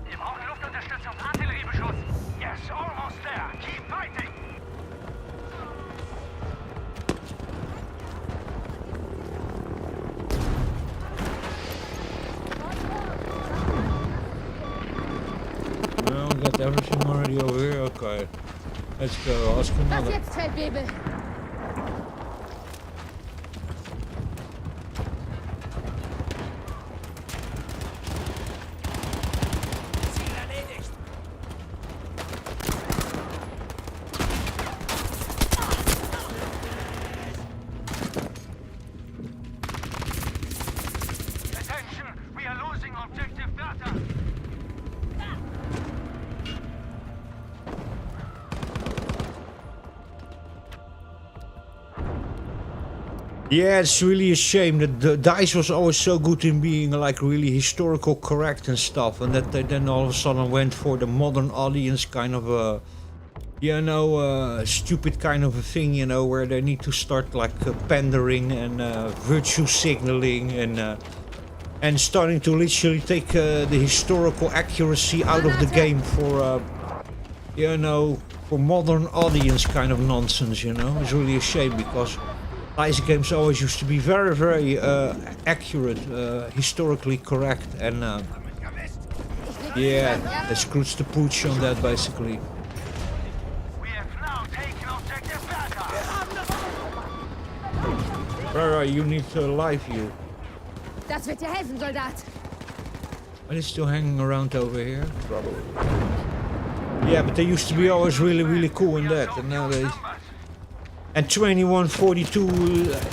Wir brauchen Luftunterstützung, Artilleriebeschuss. Yes, almost there. Keep fighting. Well, got everything already over here. Okay, let's go. Ask Was another. jetzt, Feldwebel? Ziel erledigt. Attention, we are losing objective data. Yeah, it's really a shame that the DICE was always so good in being like really historical correct and stuff, and that they then all of a sudden went for the modern audience kind of a, you know, stupid kind of a thing, you know, where they need to start like pandering and virtue signaling and starting to literally take the historical accuracy out of the game for, you know, for modern audience kind of nonsense, you know. It's really a shame because DICE games always used to be very, very accurate, historically correct, and yeah, they screwed the pooch on that basically. We have now taken objective data. Rara, you need to live you. Das wird dir helfen, Soldat. Are they still hanging around over here? Probably. Yeah, but they used to be always really, really cool in that, and nowadays. And 2142,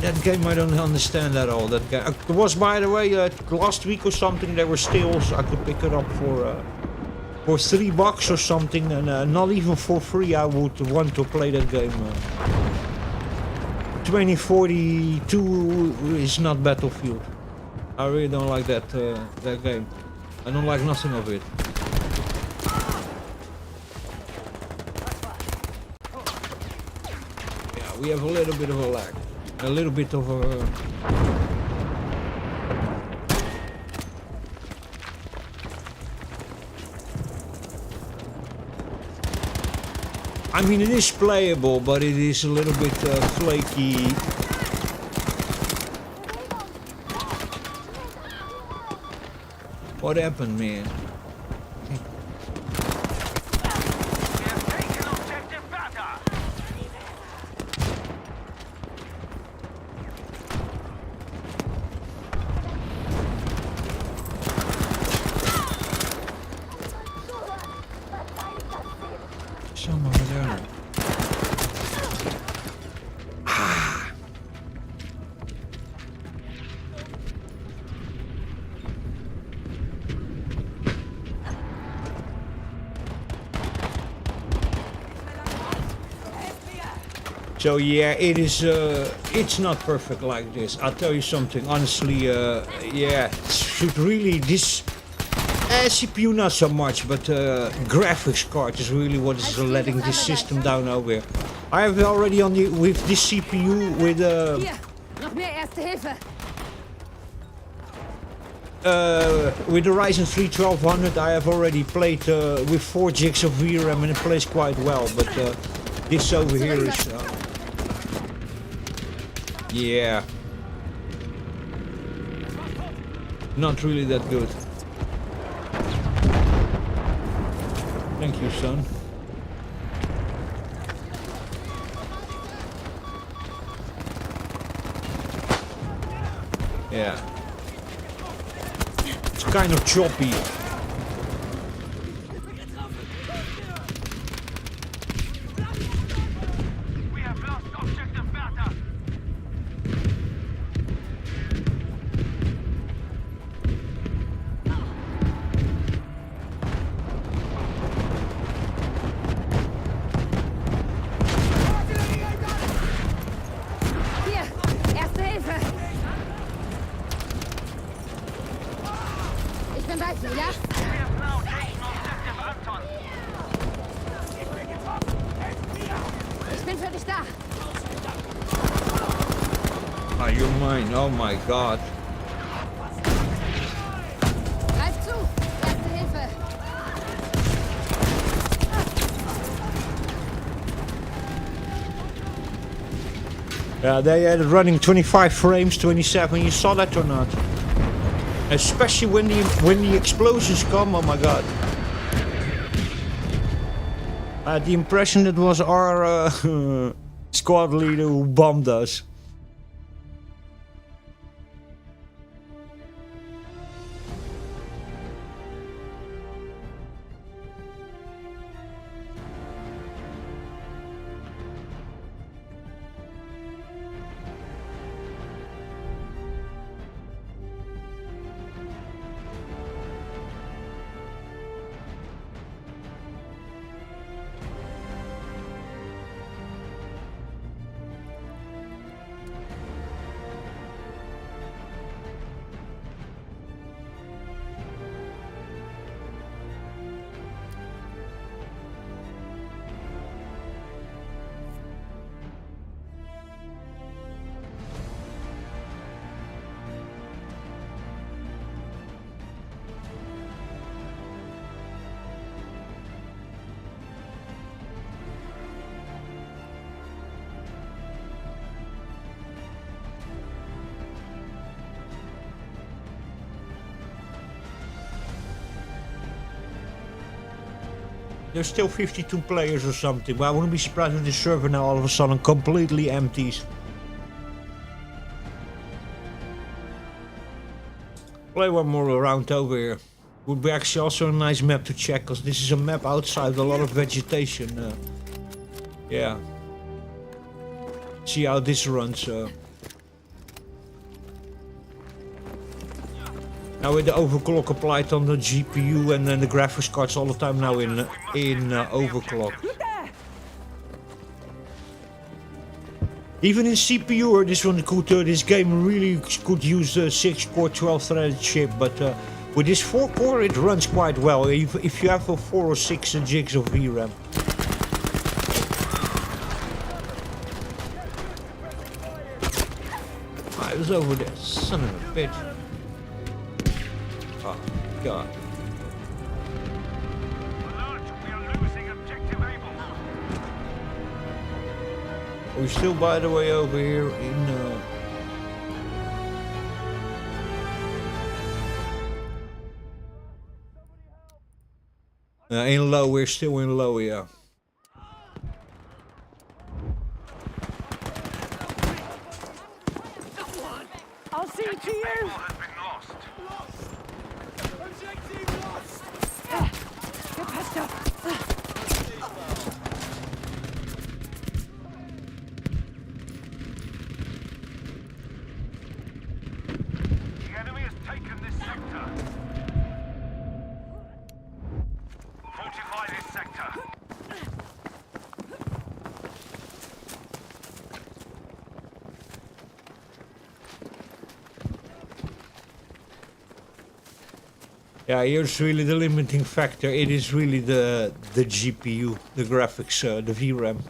that game I don't understand at all. That game. It was, by the way, last week or something. There were sales. I could pick it up for $3 or something, and not even for free. I would want to play that game. 2042 is not Battlefield. I really don't like that that game. I don't like nothing of it. We have a little bit of a lag. A little bit of a... I mean, it is playable, but it is a little bit flaky. What happened, man? We have taken objective data. Some over there. So yeah, it is. It's not perfect like this. I'll tell you something. Honestly, yeah, it should really this CPU not so much, but graphics card is really what is letting this system down over here. I have already on the with this CPU with Hier, noch mehr Erste Hilfe. with the Ryzen 3 1200. I have already played with 4 gigs of VRAM and it plays quite well. But this over here is. Yeah. Not really that good. Thank you, son. Yeah. It's kind of choppy. We have lost objective data. Stand by, ja? We have now taken objective Anton. Ich bin für dich da. Are you mine? Oh my god. Greif zu. Erste Hilfe. Yeah, they had it running 25 frames, 27. You saw that or not? Especially when the explosions come. Oh my god. I had the impression it was our squad leader who bombed us. There's still 52 players or something, but I wouldn't be surprised if the server now all of a sudden completely empties. Play one more round over here. Would be actually also a nice map to check, because this is a map outside a lot of vegetation. Yeah. See how this runs. Now with the overclock applied on the GPU and then the graphics cards all the time now in overclock. Even in CPU, or this one could this game really could use a 6-core 12-threaded chip, but with this 4-core it runs quite well if you have a 4 or 6 gigs of VRAM. I was over there, son of a bitch. Oh god. Alert, we are losing objective Able. We're still, by the way, over here in low. We're still in low, yeah. I'll see to you. Able has been lost. Objective lost! Get past her. The enemy has taken this sector. Fortify this sector. Yeah, here's really the limiting factor. It is really the GPU, the graphics, the VRAM.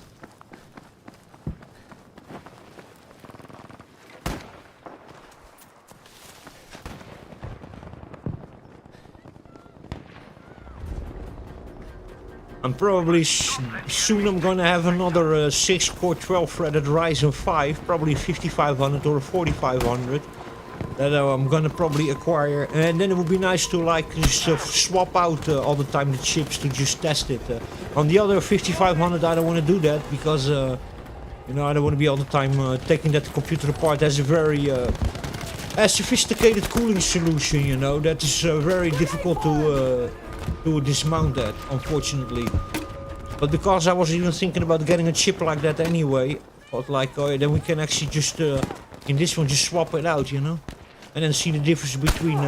I'm probably soon I'm gonna have another 6-core 12-threaded Ryzen 5, probably 5500 or 4500. That I'm gonna probably acquire, and then it would be nice to like just swap out all the time the chips to just test it. On the other 5500 I don't want to do that because you know, I don't want to be all the time taking that computer apart. As a very sophisticated cooling solution, you know, that is very difficult to dismount that, unfortunately. But because I was even thinking about getting a chip like that anyway, I thought like, oh yeah, then we can actually just in this one just swap it out, you know, and then see the difference between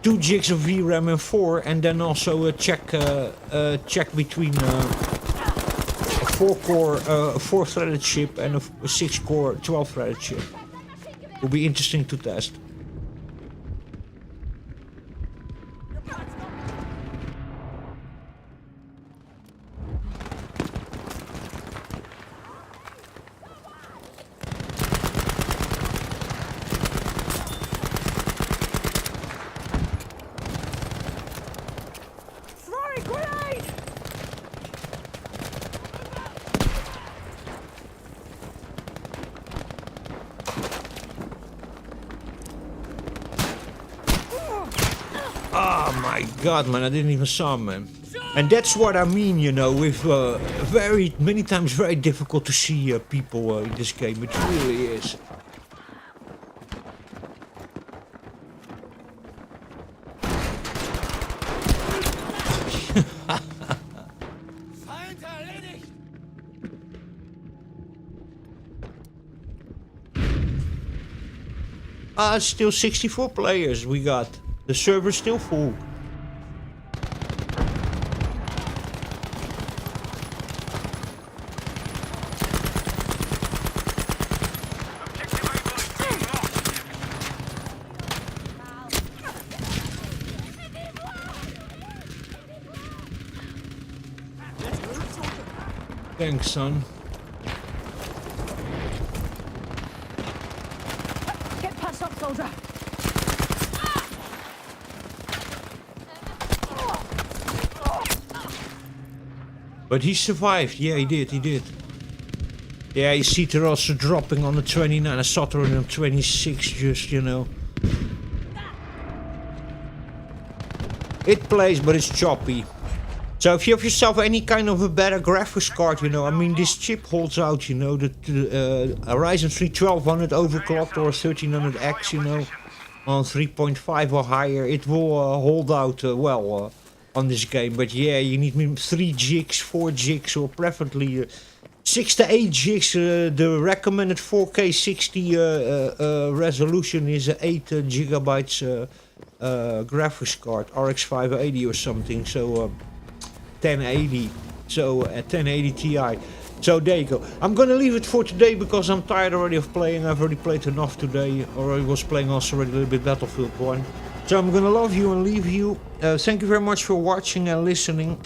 2 gigs of VRAM and 4, and then also check between a 4-core 4-threaded chip and a 6-core 12-threaded chip. Will be interesting to test. Oh my god, man, I didn't even saw him, man. And that's what I mean, you know, with many times very difficult to see people in this game. It really is. Feind erledigt! Still 64 players we got. The server's still full. Thanks, son. Get past up, soldier. But he survived. Yeah, he did. He did. Yeah, you see they're also dropping on the 29. I saw her on 26 just, you know. It plays, but it's choppy. So if you have yourself any kind of a better graphics card, you know, I mean, this chip holds out, you know, the Ryzen 3 1200 overclocked or 1300X, you know, on 3.5 or higher, it will hold out well on this game. But yeah, you need 3 gigs, 4 gigs, or preferably 6 to 8 gigs. The recommended 4K 60 resolution is 8 gigabytes graphics card, RX 580 or something. So 1080, so 1080 Ti. So there you go. I'm gonna leave it for today because I'm tired already of playing. I've already played enough today, or I was playing also already a little bit Battlefield 1. So I'm gonna love you and leave you. Thank you very much for watching and listening,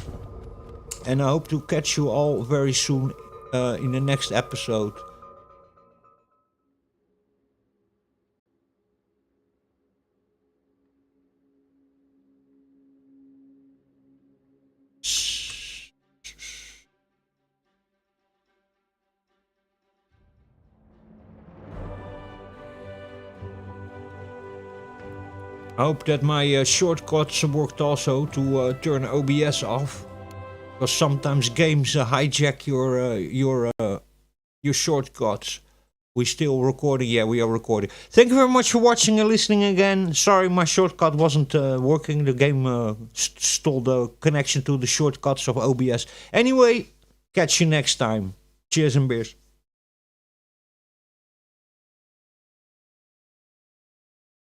and I hope to catch you all very soon in the next episode. I hope that my shortcuts worked also to turn OBS off, because sometimes games hijack your shortcuts. We still recording? Yeah, we are recording. Thank you very much for watching and listening again. Sorry, my shortcut wasn't working. The game stole the connection to the shortcuts of OBS. Anyway, catch you next time. Cheers and beers.